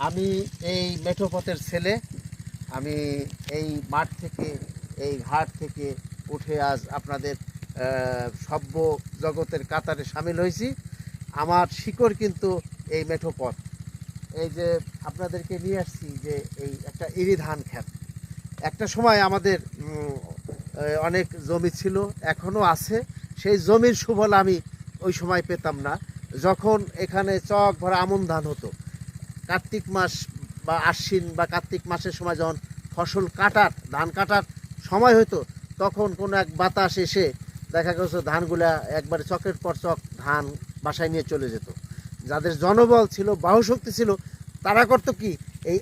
আমি এই মেঠোপথের ছেলে। আমি এই মাঠ থেকে, এই ঘাট থেকে উঠে আজ আপনাদের সভ্য জগতের কাতারে সামিল হয়েছি। আমার শিকড় কিন্তু এই মেঠোপথ। এই যে আপনাদেরকে নিয়ে আসছি যে এই একটা ইরি ধান ক্ষেত। একটা সময় আমাদের অনেক জমি ছিল, এখনও আছে। সেই জমির সুফল আমি ওই সময় পেতাম না, যখন এখানে চক ভরা আমন ধান হতো। কার্তিক মাস বা আশ্বিন বা কার্তিক মাসের সময় যখন ফসল কাটার, ধান কাটার সময় হতো, তখন কোনো এক বাতাস এসে দেখা গেছে ধানগুলা একবারে চকের পর চক ধান বাসায় নিয়ে চলে যেত। যাদের জনবল ছিল, বাহুশক্তি ছিল, তারা করতো কি, এই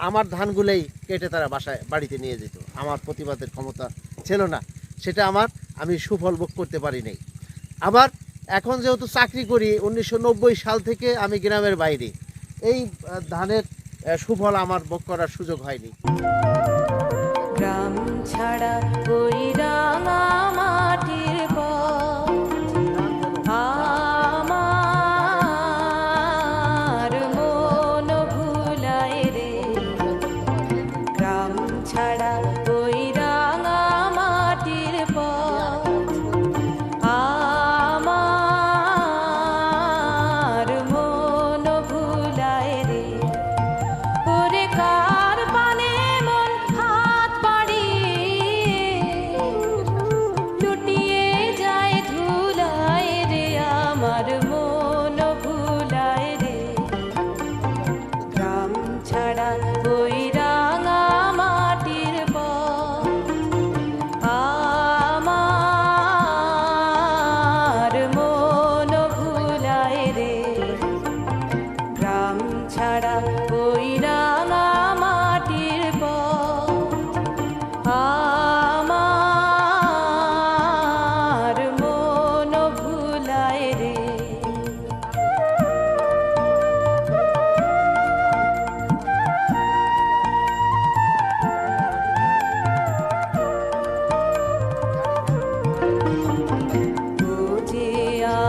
আমার ধানগুলোই কেটে তারা বাড়িতে নিয়ে যেত। আমার প্রতিবাদের ক্ষমতা ছিল না, সেটা আমি সুফল ভোগ করতে পারি নাই। আবার এখন যেহেতু চাকরি করি, 1990 সাল থেকে আমি গ্রামের বাইরে, এই ধানের সুফল আমার ভোগ করার সুযোগ হয়নি। গ্রাম ছাড়া ওই রাঙা মাটির পথ আমার মন ভুলায় রে। গ্রাম ছাড়া ওই রাঙা মাটির পথ আমার মন ভুলায় রে। ওরে কার পানে মন হাত বাড়িয়ে লুটিয়ে যায় ধুলায় রে, আমার মন ভুলায় রে। গ্রাম ছাড়া ওই রাঙা মাটির পথ আমার মন ভুলায় রে। গ্রাম ছাড়া ওই রাঙা মাটির পথ আমার মন ভুলায় রে। ও যে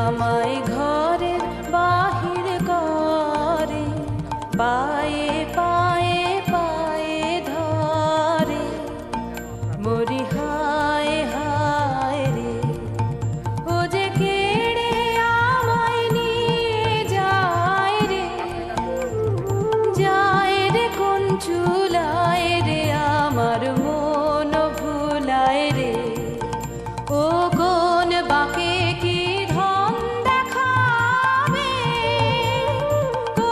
আমায় ঘরের বাহির করে